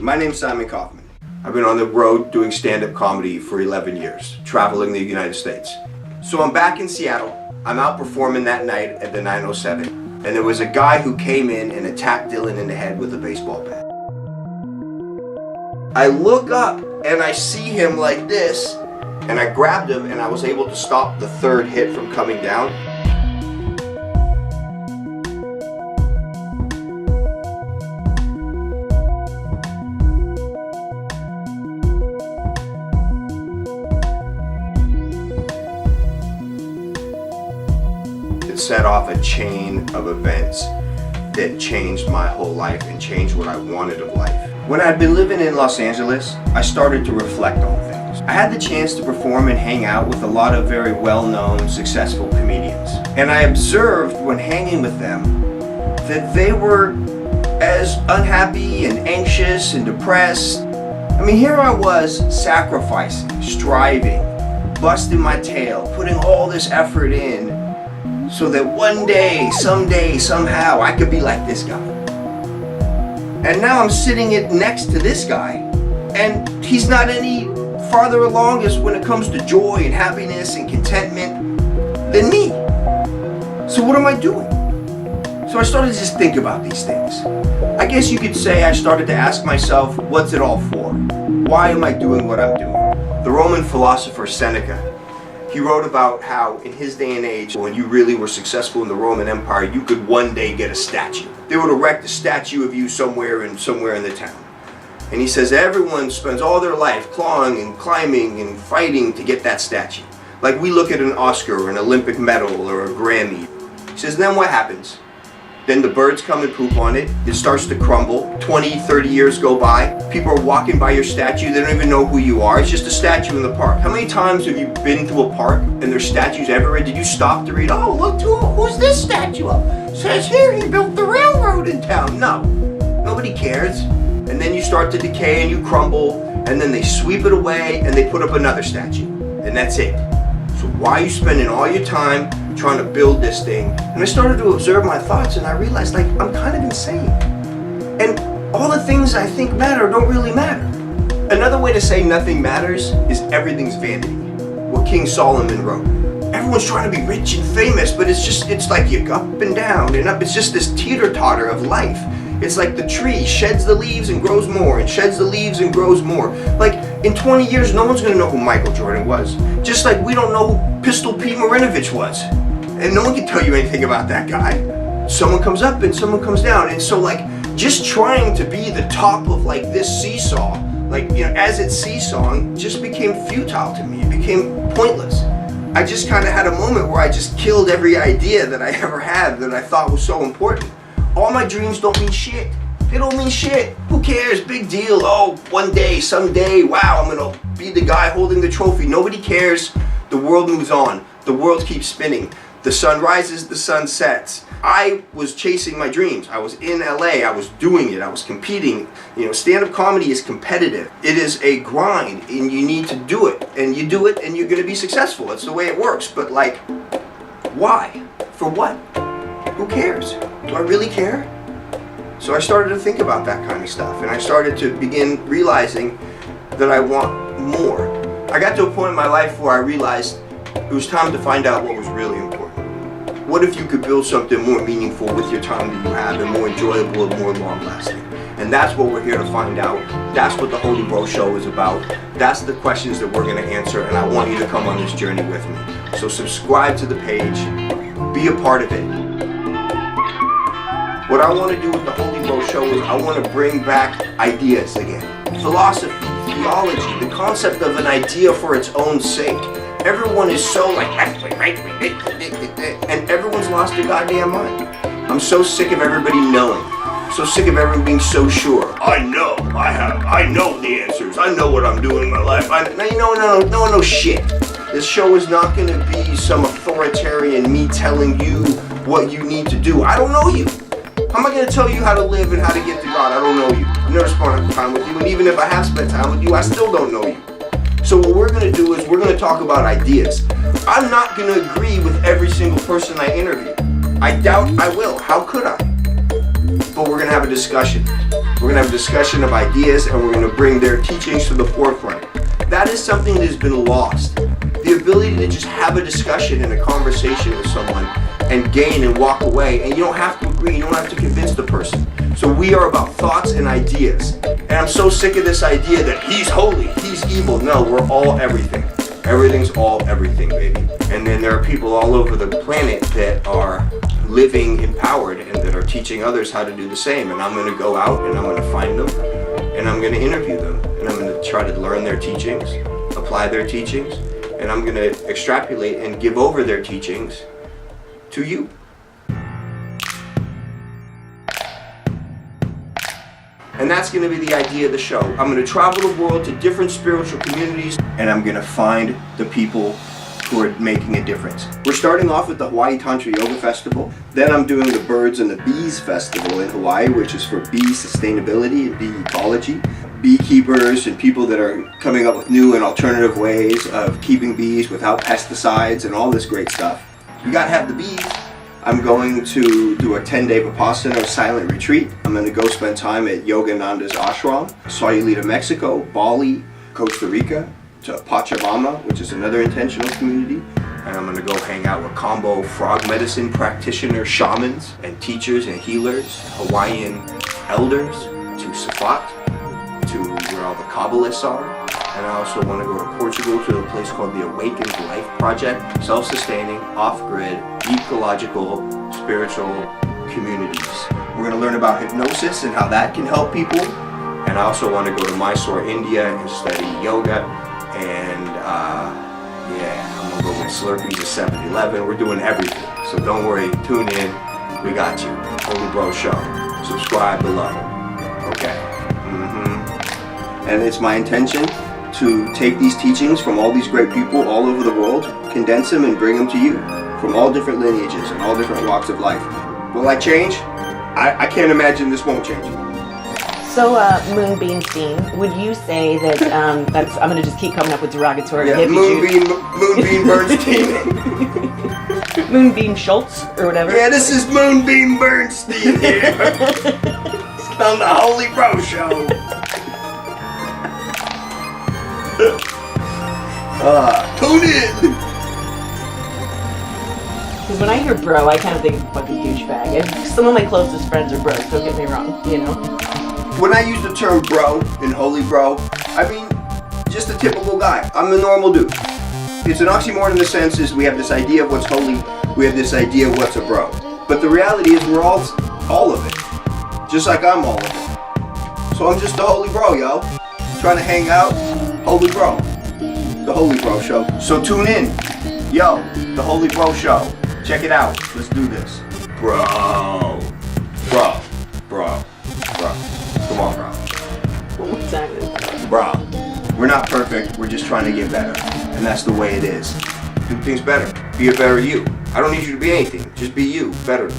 My name's Simon Kaufman. I've been on the road doing stand-up comedy for 11 years, traveling the United States. So I'm back in Seattle. I'm out performing that night at the 907, and there was a guy who came in and attacked Dylan in the head with a baseball bat. I look up and I see him like this, and I grabbed him and I was able to stop the third hit from coming down. It set off a chain of events that changed my whole life and changed what I wanted of life. When I'd been living in Los Angeles, I started to reflect on things. I had the chance to perform and hang out with a lot of very well-known, successful comedians. And I observed when hanging with them that they were as unhappy and anxious and depressed. I mean, here I was sacrificing, striving, busting my tail, putting all this effort in so that one day, someday, somehow, I could be like this guy. And now I'm sitting next to this guy, and he's not any farther along as when it comes to joy and happiness and contentment than me. So what am I doing? So I started to just think about these things. I guess you could say I started to ask myself, what's it all for? Why am I doing what I'm doing? The Roman philosopher Seneca, he wrote about how in his day and age, when you really were successful in the Roman Empire, you could one day get a statue. They would erect a statue of you somewhere in the town. And he says everyone spends all their life clawing and climbing and fighting to get that statue. Like we look at an Oscar or an Olympic medal or a Grammy. He says, then what happens? Then the birds come and poop on it. It starts to crumble. 20, 30 years go by. People are walking by your statue. They don't even know who you are. It's just a statue in the park. How many times have you been to a park and there's statues everywhere? Did you stop to read, oh, look, who's this statue of? Says here he built the railroad in town. No, nobody cares. And then you start to decay and you crumble, and then they sweep it away and they put up another statue. And that's it. So why are you spending all your time trying to build this thing? And I started to observe my thoughts, and I realized, like, I'm kind of insane. And all the things I think matter don't really matter. Another way to say nothing matters is everything's vanity. What King Solomon wrote. Everyone's trying to be rich and famous, but it's like you up and down and up. It's just this teeter-totter of life. It's like the tree sheds the leaves and grows more, and sheds the leaves and grows more. Like, in 20 years, no one's gonna know who Michael Jordan was. Just like we don't know who Pistol Pete Marinovich was. And no one can tell you anything about that guy. Someone comes up and someone comes down. And so, like, just trying to be the top of, like, this seesaw, like, you know, as it's seesawing, just became futile to me. It became pointless. I just kind of had a moment where I just killed every idea that I ever had that I thought was so important. All my dreams don't mean shit. They don't mean shit. Who cares? Big deal. Oh, one day, someday, wow, I'm gonna be the guy holding the trophy. Nobody cares. The world moves on. The world keeps spinning. The sun rises, the sun sets. I was chasing my dreams. I was in LA, I was doing it, I was competing. You know, stand-up comedy is competitive. It is a grind, and you need to do it. And you do it, and you're gonna be successful. It's the way it works. But, like, why? For what? Who cares? Do I really care? So I started to think about that kind of stuff, and I started to begin realizing that I want more. I got to a point in my life where I realized it was time to find out what was really important. What if you could build something more meaningful with your time that you have, and more enjoyable and more long-lasting? And that's what we're here to find out. That's what the Holy Bro Show is about. That's the questions that we're going to answer, and I want you to come on this journey with me. So subscribe to the page. Be a part of it. What I want to do with the Holy Bro Show is I want to bring back ideas again. Philosophy, theology, the concept of an idea for its own sake. Everyone is so like, and everyone's lost their goddamn mind. I'm so sick of everybody knowing. So sick of everyone being so sure. I know the answers. I know what I'm doing in my life. No one knows shit. This show is not going to be some authoritarian me telling you what you need to do. I don't know you. How am I going to tell you how to live and how to get to God? I don't know you. I've never spent time with you, and even if I have spent time with you, I still don't know you. So what we're going to do is we're going to talk about ideas. I'm not going to agree with every single person I interview. I doubt I will. How could I? but we're going to have a discussion. We're going to have a discussion of ideas, and we're going to bring their teachings to the forefront. That is something that has been lost. The ability to just have a discussion and a conversation with someone and gain and walk away, and you don't have to agree, you don't have to convince the person. So we are about thoughts and ideas. And I'm so sick of this idea that he's holy, he's evil. No, we're all everything. Everything's all everything, baby. And then there are people all over the planet that are living empowered and that are teaching others how to do the same. And I'm going to go out and I'm going to find them and I'm going to interview them and I'm going to try to learn their teachings, apply their teachings, and I'm going to extrapolate and give over their teachings to you. And that's going to be the idea of the show. I'm going to travel the world to different spiritual communities, and I'm going to find the people who are making a difference. We're starting off with the Hawaii Tantra Yoga Festival. Then I'm doing the Birds and the Bees Festival in Hawaii, which is for bee sustainability and bee ecology. Beekeepers and people that are coming up with new and alternative ways of keeping bees without pesticides and all this great stuff. You gotta have the bees. I'm going to do a 10-day Vipassana silent retreat. I'm going to go spend time at Yogananda's ashram, Sayulita, Mexico, Bali, Costa Rica, to Pachamama, which is another intentional community. And I'm going to go hang out with combo frog medicine practitioners, shamans, and teachers and healers, Hawaiian elders, to Safat, to where all the Kabbalists are. And I also want to go to Portugal to a place called the Awakened Life Project, self-sustaining, off-grid, ecological, spiritual communities. We're going to learn about hypnosis and how that can help people. And I also want to go to Mysore, India and study yoga. And I'm going to go get Slurpees at 7-Eleven. We're doing everything. So don't worry, tune in. We got you. Holy Bro Show. Subscribe below. Okay. And it's my intention to take these teachings from all these great people all over the world, condense them and bring them to you from all different lineages and all different walks of life. Will I change? I can't imagine this won't change. So, Moonbeamstein, would you say that that's? I'm going to just keep coming up with derogatory. Yeah, Moonbeam Bernstein. Moonbeam Schultz or whatever. Yeah, this is Moonbeam Bernstein here. It's on the Holy Bro Show. Tune in! Because when I hear bro, I kind of think fucking douchebag. And some of my closest friends are bros, don't get me wrong, you know? When I use the term bro and holy bro, I mean just a typical guy. I'm a normal dude. It's an oxymoron in the sense is we have this idea of what's holy, we have this idea of what's a bro. But the reality is we're all of it. Just like I'm all of it. So I'm just a holy bro, yo. Trying to hang out, holy bro. The Holy Bro Show. So tune in. Yo, the Holy Bro Show. Check it out. Let's do this. Bro. Come on, bro. One more time. Bro. We're not perfect. We're just trying to get better. And that's the way it is. Do things better. Be a better you. I don't need you to be anything. Just be you. Better.